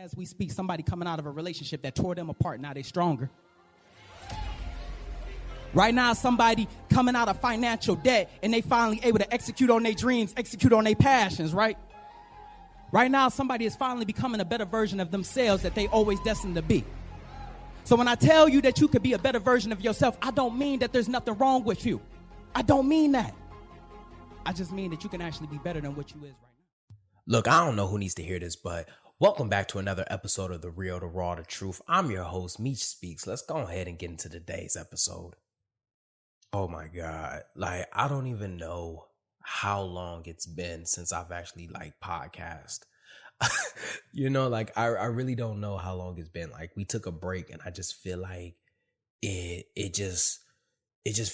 as we speak, somebody coming out of a relationship that tore them apart. Now they stronger. Right now, somebody coming out of financial debt and they finally able to execute on their dreams, execute on their passions, right? Right now, somebody is finally becoming a better version of themselves that they always destined to be. So when I tell you that you could be a better version of yourself, I don't mean that there's nothing wrong with you. I don't mean that. I just mean that you can actually be better than what you is right now. Look, I don't know who needs to hear this, but welcome back to another episode of The Real, The Raw, The Truth. I'm your host, Meech Speaks. Let's go ahead and get into today's episode. Oh my God. Like, I don't even know how long it's been since I've actually podcast. I really don't know how long it's been. Like, we took a break and I just feel like it just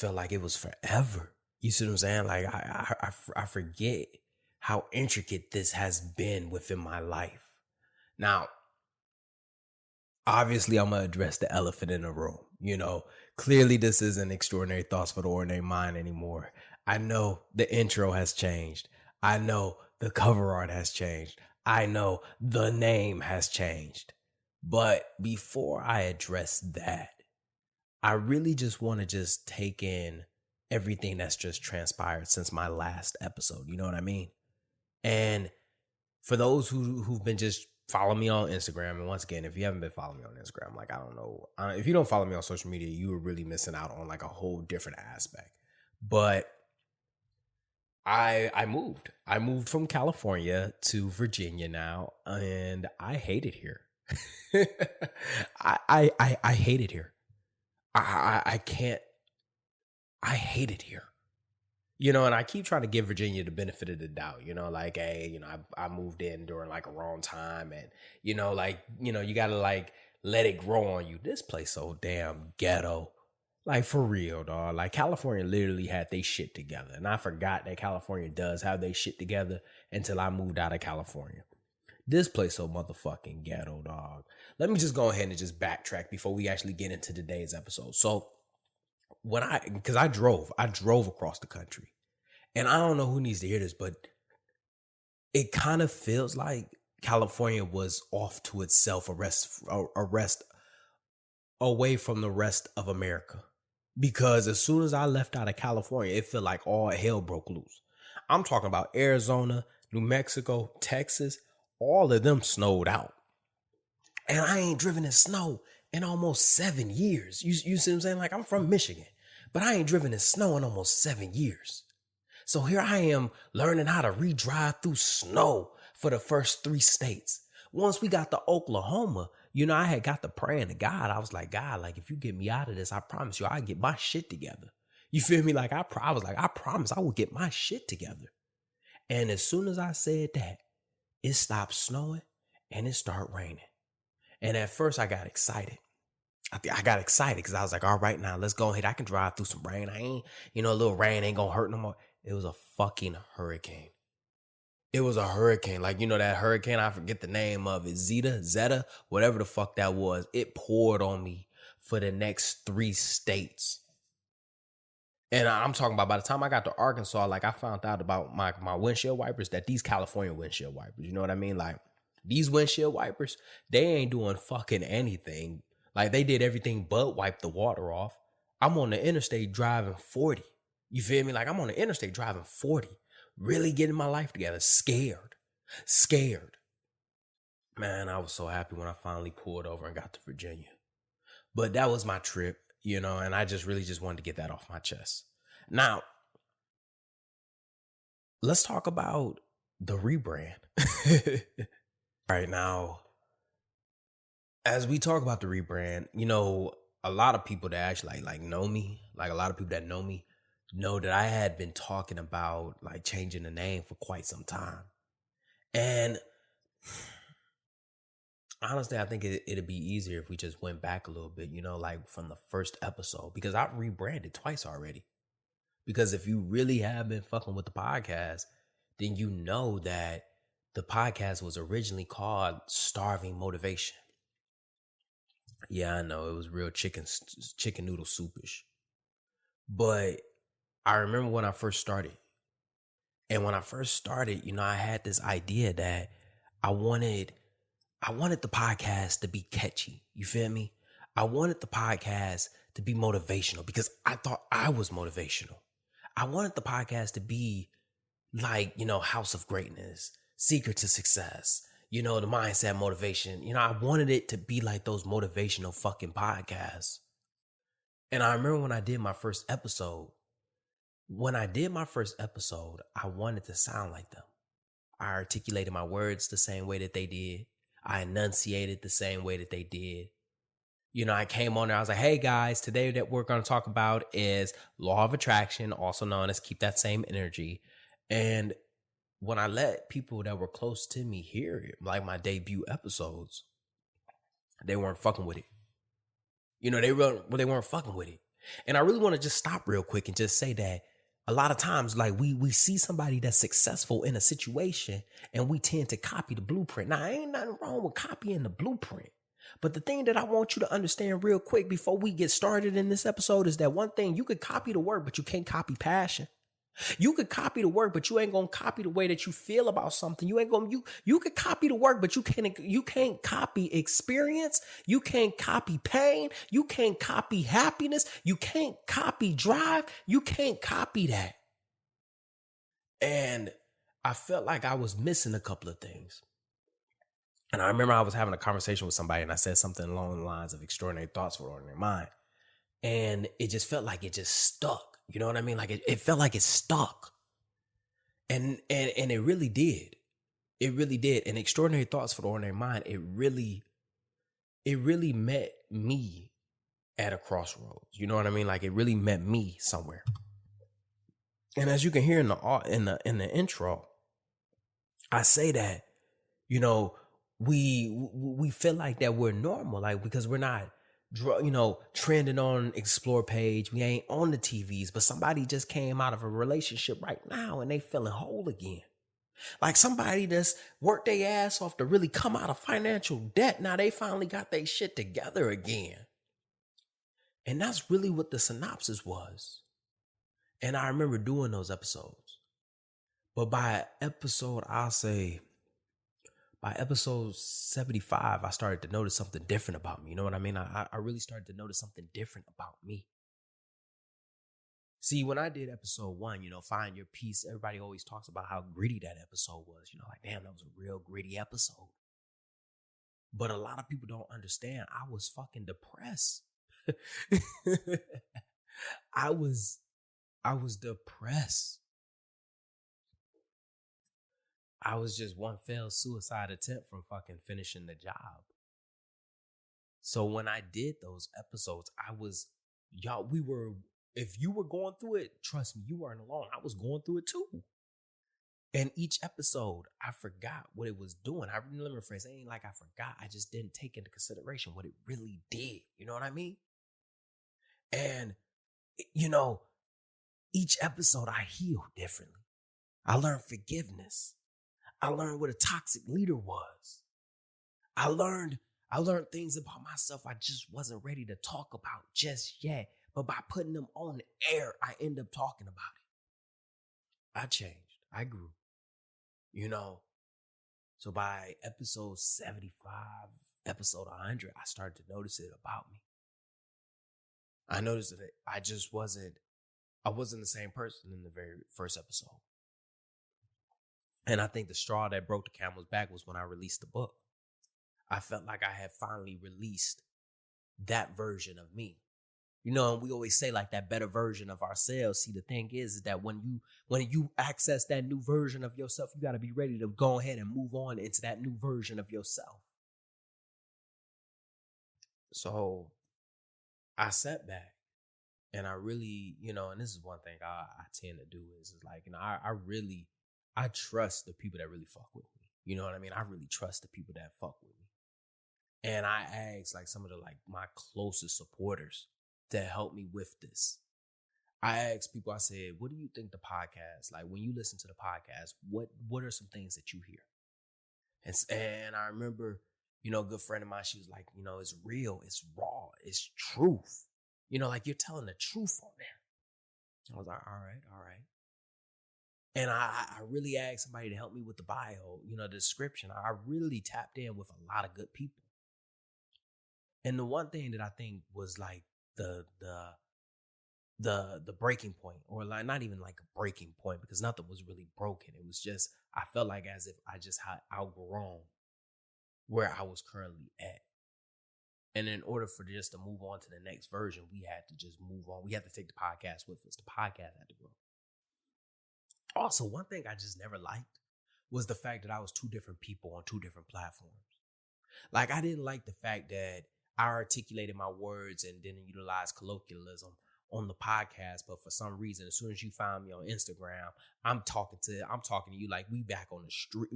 felt like it was forever. You see what I'm saying? Like, I forget how intricate this has been within my life. Now, obviously, I'm going to address the elephant in the room. Clearly this isn't Extraordinary Thoughts for the Ordinary Mind anymore. I know the intro has changed. I know the cover art has changed. I know the name has changed. But before I address that, I really just want to just take in everything that's just transpired since my last episode. You know what I mean? And for those who've been just following me on Instagram, and once again, if you haven't been following me on Instagram, I don't know. If you don't follow me on social media, you are really missing out on a whole different aspect. But I moved. I moved from California to Virginia now, and I hate it here. I hate it here. I can't. I hate it here. And I keep trying to give Virginia the benefit of the doubt, hey, I moved in during a wrong time and, you got to let it grow on you. This place so damn ghetto, for real, dog. California literally had they shit together. And I forgot that California does have they shit together until I moved out of California. This place so motherfucking ghetto, dog. Let me just go ahead and just backtrack before we actually get into today's episode. So because I drove across the country. And I don't know who needs to hear this, but it kind of feels like California was off to itself, a rest away from the rest of America. Because as soon as I left out of California, it felt like all hell broke loose. I'm talking about Arizona, New Mexico, Texas, all of them snowed out. And I ain't driven in snow in almost 7 years. You see what I'm saying? I'm from Michigan, but I ain't driven in snow in almost 7 years. So here I am learning how to re-drive through snow for the first 3 states. Once we got to Oklahoma, I had got to praying to God. I was like, God, if you get me out of this, I promise you I'll get my shit together. You feel me? I promise I will get my shit together. And as soon as I said that, it stopped snowing and it started raining. And at first I got excited. I got excited because I was like, all right, now let's go ahead. I can drive through some rain. I ain't, a little rain ain't gonna hurt no more. It was a fucking hurricane. It was a hurricane. That hurricane, I forget the name of it. Zeta, whatever the fuck that was. It poured on me for the next 3 states. And I'm talking about by the time I got to Arkansas, I found out about my windshield wipers, that these California windshield wipers, you know what I mean? These windshield wipers, they ain't doing fucking anything. They did everything but wipe the water off. I'm on the interstate driving 40. You feel me? I'm on the interstate driving 40, really getting my life together, scared. Man, I was so happy when I finally pulled over and got to Virginia. But that was my trip, and I just really just wanted to get that off my chest. Now, let's talk about the rebrand. All right, now, as we talk about the rebrand, a lot of people that actually know me, a lot of people that know me, know that I had been talking about changing the name for quite some time. And honestly, I think it'd be easier if we just went back a little bit, from the first episode, because I've rebranded twice already. Because if you really have been fucking with the podcast, then you know that the podcast was originally called Starving Motivation. Yeah, I know it was real chicken noodle soupish. But I remember when I first started. And when I first started, I had this idea that I wanted I wanted the podcast to be catchy. You feel me? I wanted the podcast to be motivational because I thought I was motivational. I wanted the podcast to be like, House of Greatness, Secret to Success, the mindset motivation. I wanted it to be like those motivational fucking podcasts. And I remember when I did my first episode, I wanted to sound like them. I articulated my words the same way that they did. I enunciated the same way that they did. I came on there, I was like, hey guys, today that we're going to talk about is law of attraction, also known as keep that same energy. And when I let people that were close to me hear it, like my debut episodes, they weren't fucking with it. They weren't fucking with it. And I really want to just stop real quick and just say that a lot of times, like we see somebody that's successful in a situation and we tend to copy the blueprint. Now, ain't nothing wrong with copying the blueprint. But the thing that I want you to understand real quick before we get started in this episode is that one thing, you could copy the work, but you can't copy passion. You could copy the work, but you ain't gonna copy the way that you feel about something. You could copy the work, but you can't copy experience. You can't copy pain. You can't copy happiness. You can't copy drive. You can't copy that. And I felt like I was missing a couple of things. And I remember I was having a conversation with somebody and I said something along the lines of extraordinary thoughts for ordinary mind. And it just felt like it just stuck. You know what I mean? Like it felt like it stuck. And it really did. It really did. And extraordinary thoughts for the ordinary mind, it really met me at a crossroads. You know what I mean? Like it really met me somewhere. And as you can hear in the intro, I say that, we feel like that we're normal, like because we're not trending on Explore page. We ain't on the TVs, but somebody just came out of a relationship right now and they feeling whole again. Like somebody that's worked their ass off to really come out of financial debt. Now they finally got their shit together again. And that's really what the synopsis was. And I remember doing those episodes. But by episode 75, I started to notice something different about me. You know what I mean? I really started to notice something different about me. See, when I did episode 1, find your peace, everybody always talks about how gritty that episode was. Like, damn, that was a real gritty episode. But a lot of people don't understand. I was fucking depressed. I was depressed. I was just one failed suicide attempt from fucking finishing the job. So when I did those episodes, if you were going through it, trust me, you weren't alone. I was going through it too. And each episode, I forgot what it was doing. I remember, friends, it ain't like I forgot. I just didn't take into consideration what it really did. You know what I mean? And, each episode I healed differently. I learned forgiveness. I learned what a toxic leader was. I learned things about myself I just wasn't ready to talk about just yet. But by putting them on the air, I end up talking about it. I changed. I grew. So by episode 75, episode 100, I started to notice it about me. I noticed that I wasn't the same person in the very first episode. And I think the straw that broke the camel's back was when I released the book. I felt like I had finally released that version of me. And we always say like that better version of ourselves. See, the thing is that when you access that new version of yourself, you got to be ready to go ahead and move on into that new version of yourself. So I sat back and I really, and this is one thing I tend to do is like, I trust the people that really fuck with me. You know what I mean? I really trust the people that fuck with me. And I asked like some of my closest supporters to help me with this. I asked people, I said, what do you think the podcast, like when you listen to the podcast, what are some things that you hear? And I remember, a good friend of mine, she was like, it's real, it's raw, it's truth. Like you're telling the truth on there. I was like, all right. And I really asked somebody to help me with the bio, the description. I really tapped in with a lot of good people. And the one thing that I think was like the breaking point, or like not even like a breaking point, because nothing was really broken. It was just, I felt like as if I just had outgrown where I was currently at. And in order for just to move on to the next version, we had to just move on. We had to take the podcast with us. The podcast had to grow. Also, one thing I just never liked was the fact that I was two different people on two different platforms. Like, I didn't like the fact that I articulated my words and didn't utilize colloquialism on the podcast, but for some reason, as soon as you find me on Instagram, I'm talking to you like we back on the street.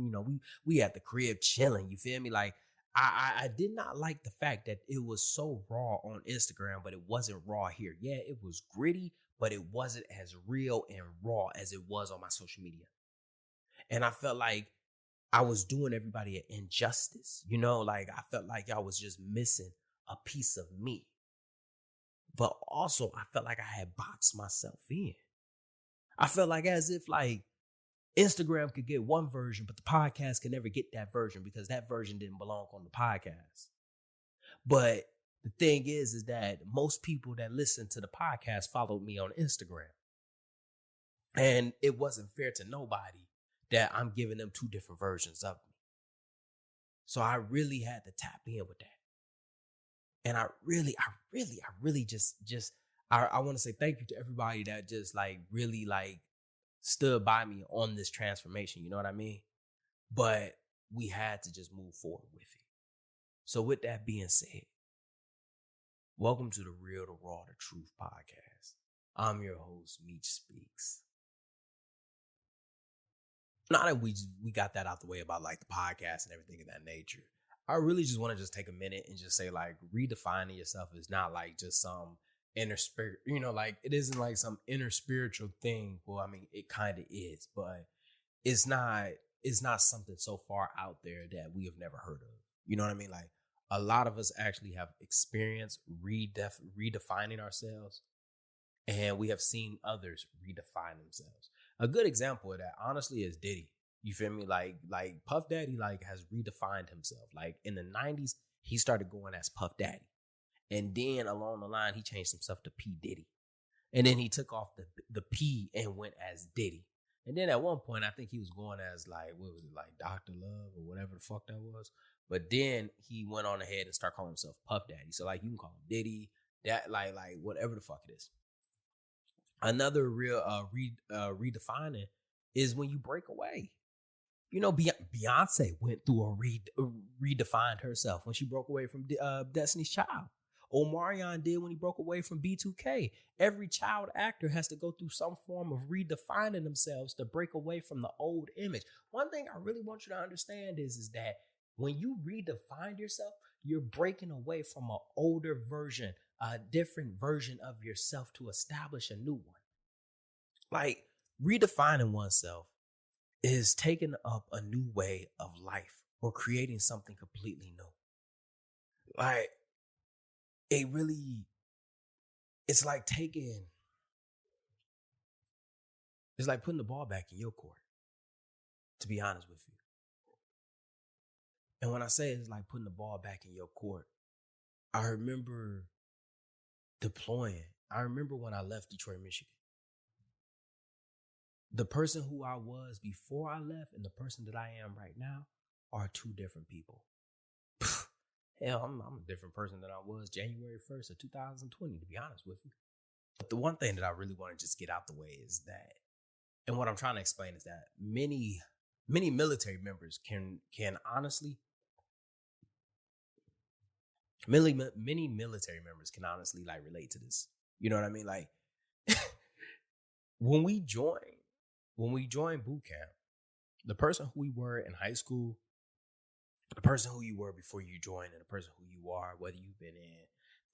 We at the crib chilling. You feel me? Like, I did not like the fact that it was so raw on Instagram, but it wasn't raw here. Yeah, it was gritty, but it wasn't as real and raw as it was on my social media. And I felt like I was doing everybody an injustice. Like, I felt like I was just missing a piece of me. But also, I felt like I had boxed myself in. I felt like as if like Instagram could get one version, but the podcast could never get that version because that version didn't belong on the podcast. But the thing is that most people that listen to the podcast followed me on Instagram. And it wasn't fair to nobody that I'm giving them two different versions of me. So I really had to tap in with that. And I really just want to say thank you to everybody that just like really like stood by me on this transformation. You know what I mean? But we had to just move forward with it. So with that being said, welcome to the Real, the Raw, the Truth podcast. I'm your host, Meech Speaks. Now that we got that out the way about like the podcast and everything of that nature, I really just want to just take a minute and just say like redefining yourself is not like just some inner spirit, like it isn't like some inner spiritual thing. Well, I mean, it kind of is, but it's not something so far out there that we have never heard of. You know what I mean? Like a lot of us actually have experienced redefining ourselves, and we have seen others redefine themselves. A good example of that, honestly, is Diddy. You feel me? Like Puff Daddy like has redefined himself. Like in the 90s, he started going as Puff Daddy. And then along the line, he changed himself to P. Diddy. And then he took off the P and went as Diddy. And then at one point, I think he was going as like, what was it, like Dr. Love or whatever the fuck that was. But then he went on ahead and started calling himself Puff Daddy. So like you can call him Diddy, that like whatever the fuck it is. Another real redefining is when you break away. Beyonce went through redefined herself when she broke away from Destiny's Child. Omarion did when he broke away from B2K. Every child actor has to go through some form of redefining themselves to break away from the old image. One thing I really want you to understand is that when you redefine yourself, you're breaking away from an older version, a different version of yourself to establish a new one. Like redefining oneself is taking up a new way of life or creating something completely new. Like, it's like putting the ball back in your court, to be honest with you. And when I say it's like putting the ball back in your court, I remember deploying. I remember when I left Detroit, Michigan. The person who I was before I left and the person that I am right now are two different people. Hell, I'm a different person than I was January 1st of 2020, to be honest with you. But the one thing that I really want to just get out the way is that, and what I'm trying to explain is that many military members can honestly, many military members can honestly like relate to this. You know what I mean? Like when we join boot camp, the person who we were in high school, the person who you were before you joined, and the person who you are, whether you've been in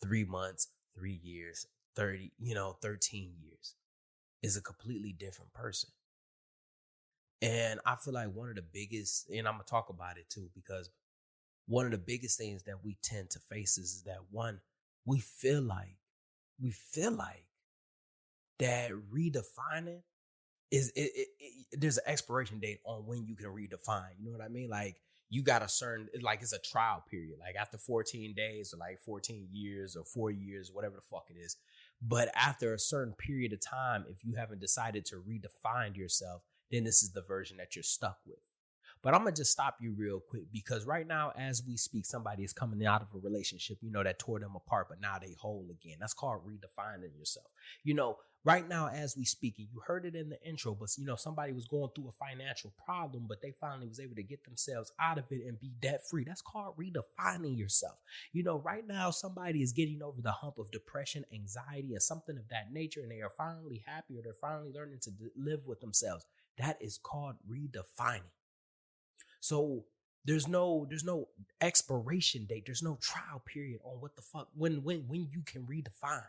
3 months, 3 years, 13 years, is a completely different person. And I feel like one of the biggest, and I'm going to talk about it too, because one of the biggest things that we tend to face is that one, we feel like that redefining there's an expiration date on when you can redefine. You know what I mean? Like you got a certain, like it's a trial period. Like after 14 days or like 14 years or 4 years, whatever the fuck it is. But after a certain period of time, if you haven't decided to redefine yourself, then this is the version that you're stuck with. But I'm going to just stop you real quick because right now, as we speak, somebody is coming out of a relationship, that tore them apart, but now they whole again. That's called redefining yourself. Right now, as we speak, and you heard it in the intro, but somebody was going through a financial problem, but they finally was able to get themselves out of it and be debt free. That's called redefining yourself. Right now, somebody is getting over the hump of depression, anxiety, and something of that nature, and they are finally happy or they're finally learning to live with themselves. That is called redefining. So there's no expiration date. There's no trial period on what the fuck when you can redefine.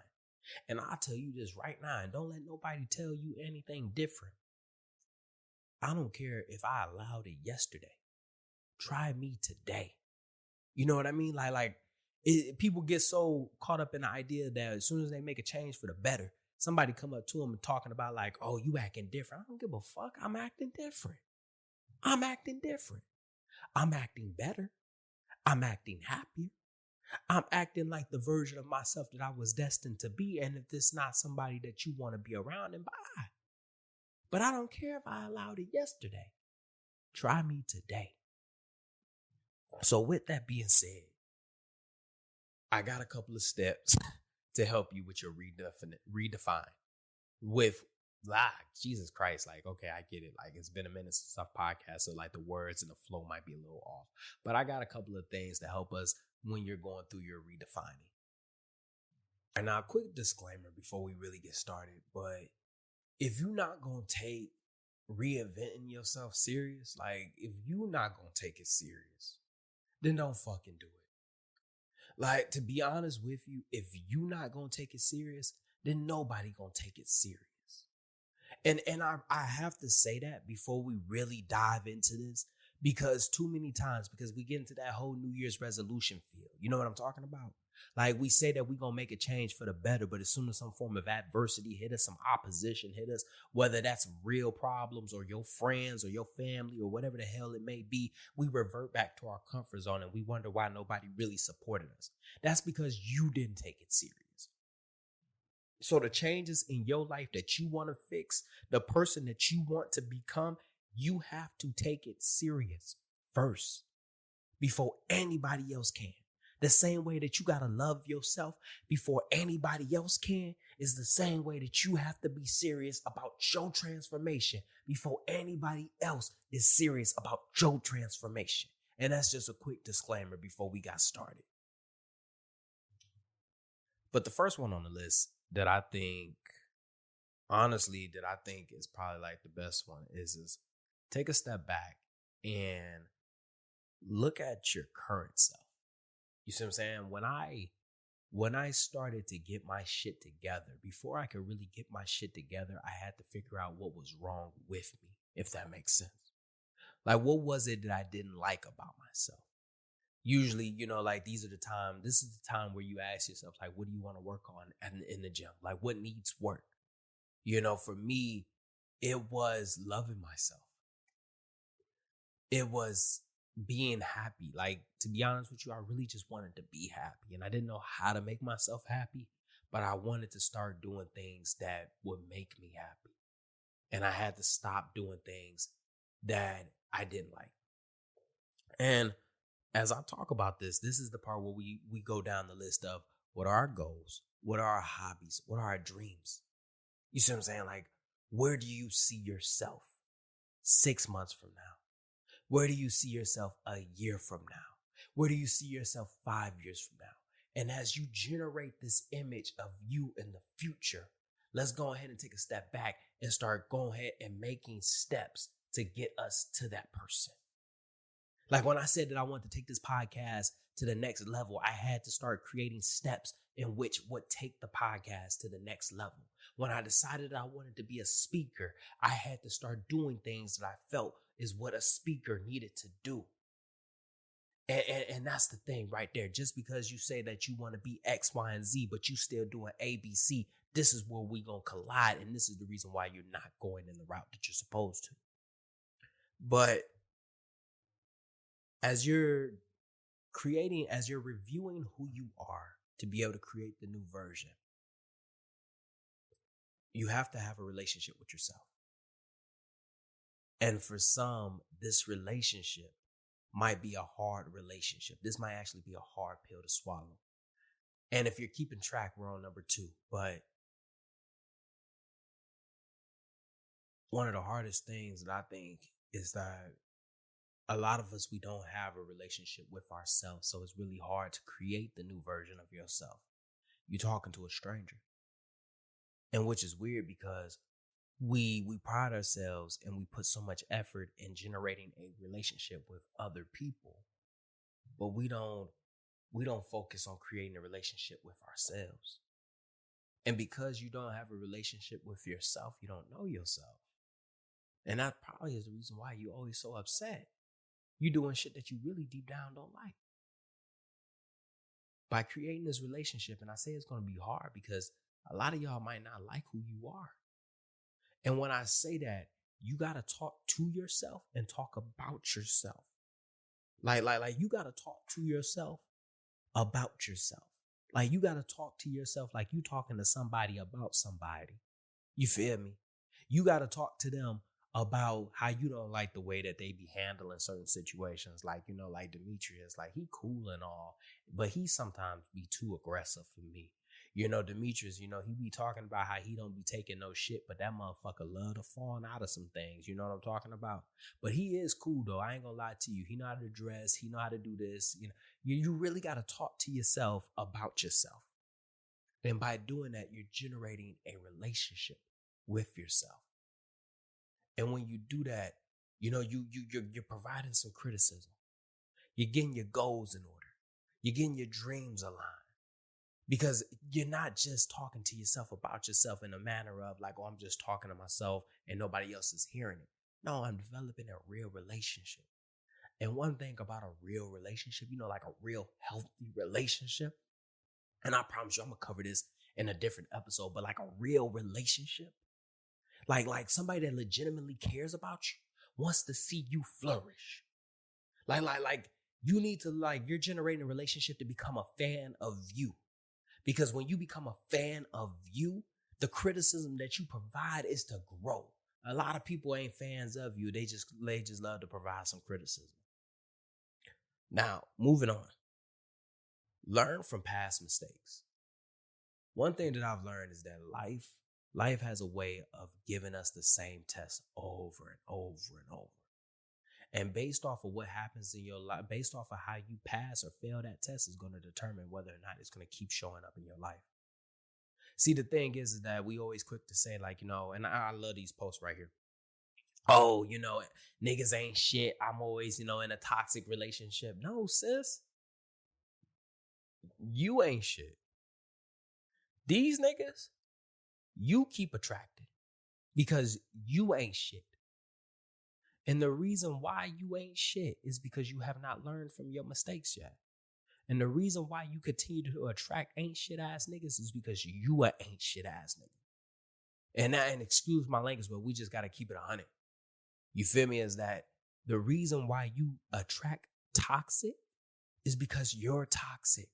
And I'll tell you this right now, and don't let nobody tell you anything different. I don't care if I allowed it yesterday. Try me today. You know what I mean? People get so caught up in the idea that as soon as they make a change for the better, somebody come up to them and talking about like, oh, you acting different. I don't give a fuck. I'm acting different. I'm acting different. I'm acting better. I'm acting happier. I'm acting like the version of myself that I was destined to be. And if this is not somebody that you want to be around, then bye. But I don't care if I allowed it yesterday. Try me today. So with that being said, I got a couple of steps to help you with your redefine with Jesus Christ, okay, I get it. It's been a minute since I've podcast, so the words and the flow might be a little off. But I got a couple of things to help us when you're going through your redefining. And now, a quick disclaimer before we really get started, but if you're not going to take reinventing yourself serious, if you're not going to take it serious, then don't fucking do it. To be honest with you, if you're not going to take it serious, then nobody going to take it serious. And I have to say that before we really dive into this, because too many times, because we get into that whole New Year's resolution feel. You know what I'm talking about? We say that we're going to make a change for the better, but as soon as some form of adversity hit us, some opposition hit us, whether that's real problems or your friends or your family or whatever the hell it may be, we revert back to our comfort zone and we wonder why nobody really supported us. That's because you didn't take it serious. So the changes in your life that you want to fix, the person that you want to become, you have to take it serious first before anybody else can. The same way that you got to love yourself before anybody else can is the same way that you have to be serious about your transformation before anybody else is serious about your transformation. And that's just a quick disclaimer before we got started. But the first one on the list that I think is probably the best one is take a step back and look at your current self. You see what I'm saying? When I started to get my shit together, before I could really get my shit together, I had to figure out what was wrong with me, if that makes sense. What was it that I didn't like about myself? Usually, this is the time where you ask yourself, what do you want to work on in the gym? What needs work? For me, it was loving myself. It was being happy. To be honest with you, I really just wanted to be happy. And I didn't know how to make myself happy, but I wanted to start doing things that would make me happy. And I had to stop doing things that I didn't like. And as I talk about this is the part where we go down the list of what are our goals, what are our hobbies, what are our dreams. You see what I'm saying? Where do you see yourself 6 months from now? Where do you see yourself a year from now? Where do you see yourself 5 years from now? And as you generate this image of you in the future, let's go ahead and take a step back and start going ahead and making steps to get us to that person. When I said that I wanted to take this podcast to the next level, I had to start creating steps in which would take the podcast to the next level. When I decided I wanted to be a speaker, I had to start doing things that I felt is what a speaker needed to do. And that's the thing right there. Just because you say that you want to be X, Y, and Z, but you still doing ABC, this is where we gonna collide, and this is the reason why you're not going in the route that you're supposed to. But as you're reviewing who you are to be able to create the new version, you have to have a relationship with yourself. And for some, this relationship might be a hard relationship. This might actually be a hard pill to swallow. And if you're keeping track, we're on number 2. But one of the hardest things that I think is that a lot of us, we don't have a relationship with ourselves. So it's really hard to create the new version of yourself. You're talking to a stranger. And which is weird because we pride ourselves and we put so much effort in generating a relationship with other people, but we don't focus on creating a relationship with ourselves. And because you don't have a relationship with yourself, you don't know yourself. And that probably is the reason why you're always so upset. You're doing shit that you really deep down don't like. By creating this relationship, and I say it's going to be hard because a lot of y'all might not like who you are. And when I say that, you got to talk to yourself and talk about yourself. Like you got to talk to yourself about yourself. Like you got to talk to yourself like you talking to somebody about somebody. You feel me? You got to talk to them about how you don't like the way that they be handling certain situations. Like, like Demetrius, like he cool and all, but he sometimes be too aggressive for me. Demetrius, he be talking about how he don't be taking no shit, but that motherfucker love to fall out of some things. You know what I'm talking about? But he is cool though. I ain't gonna lie to you. He know how to dress. He know how to do this. You really got to talk to yourself about yourself. And by doing that, you're generating a relationship with yourself. And when you do that, you're providing some criticism. You're getting your goals in order. You're getting your dreams aligned. Because you're not just talking to yourself about yourself in a manner of like, oh, I'm just talking to myself and nobody else is hearing it. No, I'm developing a real relationship. And one thing about a real relationship, like a real healthy relationship, and I promise you I'm going to cover this in a different episode, but like a real relationship, like somebody that legitimately cares about you, wants to see you flourish. Like you need to, you're generating a relationship to become a fan of you. Because when you become a fan of you, the criticism that you provide is to grow. A lot of people ain't fans of you. They just love to provide some criticism. Now, moving on. Learn from past mistakes. One thing that I've learned is that life has a way of giving us the same test over and over and over. And based off of what happens in your life, based off of how you pass or fail that test is going to determine whether or not it's going to keep showing up in your life. See, the thing is that we always quick to say and I love these posts right here. Oh, niggas ain't shit. I'm always, in a toxic relationship. No, sis. You ain't shit. These niggas, you keep attracting because you ain't shit. And the reason why you ain't shit is because you have not learned from your mistakes yet. And the reason why you continue to attract ain't shit ass niggas is because you are ain't shit ass nigga. And excuse my language, but we just got to keep it 100. You feel me? Is that the reason why you attract toxic is because you're toxic.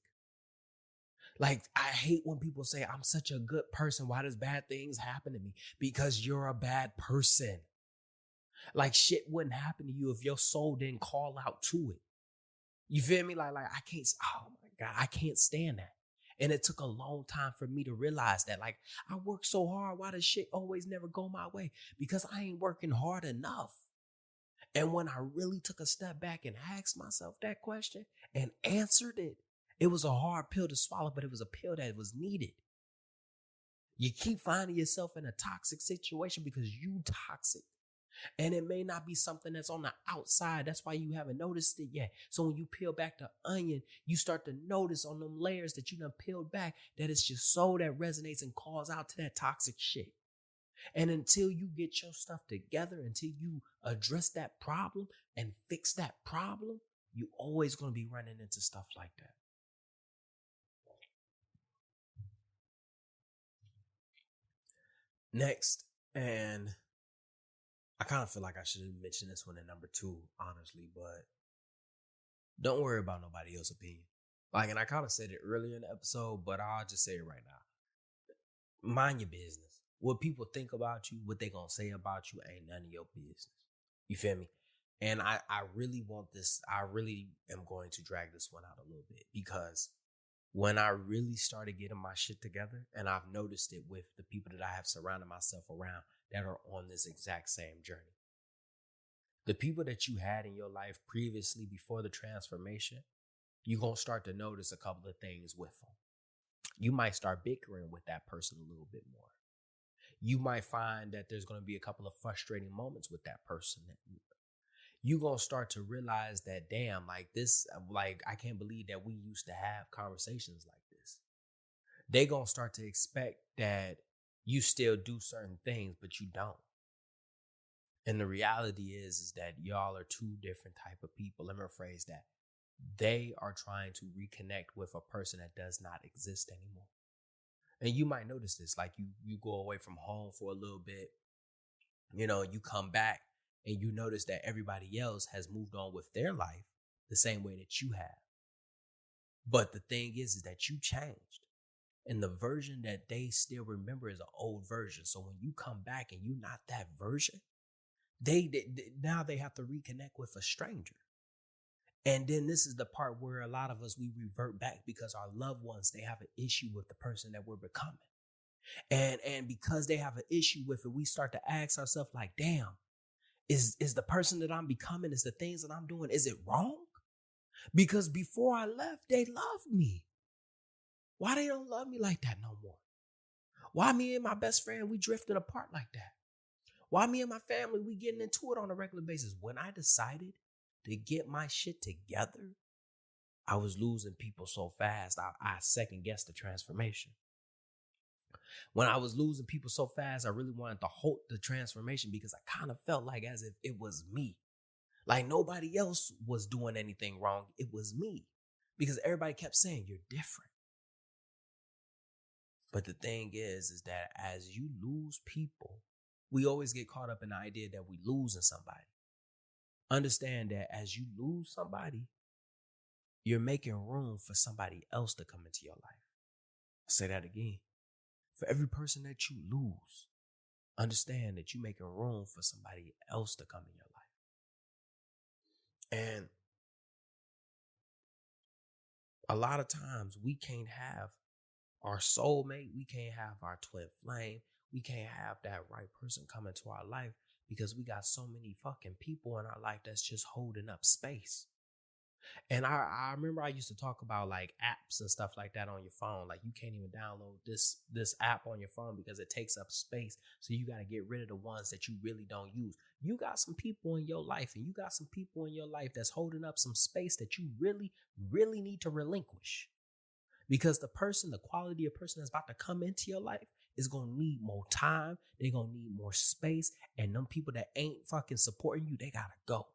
Like, I hate when people say, I'm such a good person. Why does bad things happen to me? Because you're a bad person. Like, shit wouldn't happen to you if your soul didn't call out to it. You feel me? Like I can't, oh my God, I can't stand that. And it took a long time for me to realize that. Like, I work so hard. Why does shit always never go my way? Because I ain't working hard enough. And when I really took a step back and asked myself that question and answered it, it was a hard pill to swallow, but it was a pill that was needed. You keep finding yourself in a toxic situation because you toxic. And it may not be something that's on the outside. That's why you haven't noticed it yet. So when you peel back the onion, you start to notice on them layers that you done peeled back that it's your soul that resonates and calls out to that toxic shit. And until you get your stuff together, until you address that problem and fix that problem, you always going to be running into stuff like that. Next, and I kind of feel like I should have mentioned this one in number 2, honestly, but don't worry about nobody else's opinion. Like, and I kind of said it earlier in the episode, but I'll just say it right now. Mind your business. What people think about you, what they gonna say about you, ain't none of your business. You feel me? And I really want this. I really am going to drag this one out a little bit, because when I really started getting my shit together, and I've noticed it with the people that I have surrounded myself around that are on this exact same journey. The people that you had in your life previously before the transformation, you're going to start to notice a couple of things with them. You might start bickering with that person a little bit more. You might find that there's going to be a couple of frustrating moments with that person. You're going to start to realize that, damn, like this, like, I can't believe that we used to have conversations like this. They going to start to expect that you still do certain things, but you don't. And the reality is that y'all are two different type of people. Let me rephrase that. They are trying to reconnect with a person that does not exist anymore. And you might notice this, like you go away from home for a little bit, you come back and you notice that everybody else has moved on with their life the same way that you have. But the thing is that you changed. And the version that they still remember is an old version. So when you come back and you're not that version, now they have to reconnect with a stranger. And then this is the part where a lot of us, we revert back because our loved ones, they have an issue with the person that we're becoming. And because they have an issue with it, we start to ask ourselves like, damn, is the person that I'm becoming, is the things that I'm doing, is it wrong? Because before I left, they loved me. Why they don't love me like that no more? Why me and my best friend, we drifted apart like that? Why me and my family, we getting into it on a regular basis? When I decided to get my shit together, I was losing people so fast, I second guessed the transformation. When I was losing people so fast, I really wanted to halt the transformation because I kind of felt like as if it was me. Like nobody else was doing anything wrong. It was me. Because everybody kept saying, you're different. But the thing is that as you lose people, we always get caught up in the idea that we losing somebody. Understand that as you lose somebody, you're making room for somebody else to come into your life. I'll say that again. For every person that you lose, understand that you're making room for somebody else to come in your life. And a lot of times we can't have our soulmate, we can't have our twin flame, we can't have that right person come into our life because we got so many fucking people in our life that's just holding up space. And I remember I used to talk about like apps and stuff like that on your phone. Like you can't even download this app on your phone because it takes up space. So you got to get rid of the ones that you really don't use. You got some people in your life and you got some people in your life that's holding up some space that you really, really need to relinquish. Because the quality of person that's about to come into your life is going to need more time. They're going to need more space. And them people that ain't fucking supporting you, they got to go.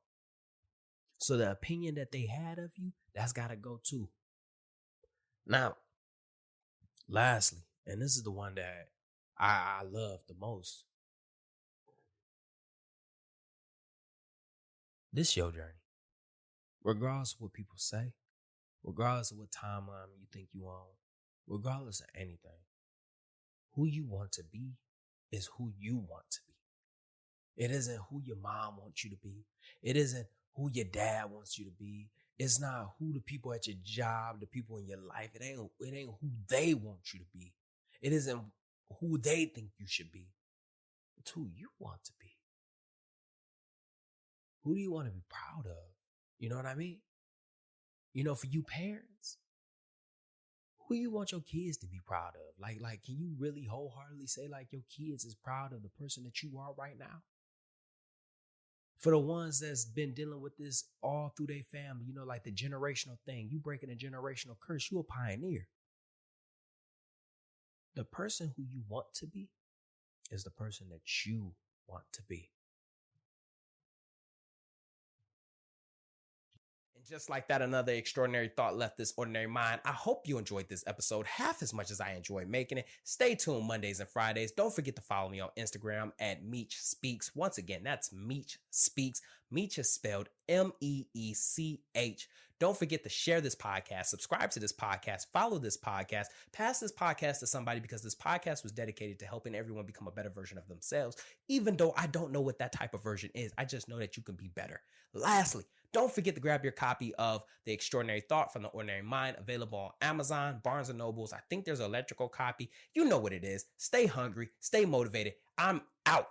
So the opinion that they had of you, that's got to go too. Now, lastly, and this is the one that I love the most. This is your journey. Regardless of what people say, regardless of what timeline you think you on, regardless of anything, who you want to be is who you want to be. It isn't who your mom wants you to be. It isn't who your dad wants you to be. It's not who the people at your job, the people in your life. It ain't who they want you to be. It isn't who they think you should be. It's who you want to be. Who do you want to be proud of? You know what I mean? For you parents, who you want your kids to be proud of? Like, can you really wholeheartedly say like your kids is proud of the person that you are right now? For the ones that's been dealing with this all through their family, like the generational thing, you breaking a generational curse, you a pioneer. The person who you want to be is the person that you want to be. And Just like that, another extraordinary thought left this ordinary mind. I hope you enjoyed this episode half as much as I enjoyed making it. Stay tuned Mondays and Fridays. Don't forget to follow me on Instagram at Meech Speaks. Once again, that's Meech Speaks. Meech is spelled Meech. Don't forget to share this podcast, subscribe to this podcast, follow this podcast, pass this podcast to somebody, because this podcast was dedicated to helping everyone become a better version of themselves. Even though I don't know what that type of version is, I just know that you can be better. Lastly, don't forget to grab your copy of The Extraordinary Thought from the Ordinary Mind, available on Amazon, Barnes & Nobles. I think there's an electrical copy. You know what it is. Stay hungry, stay motivated. I'm out.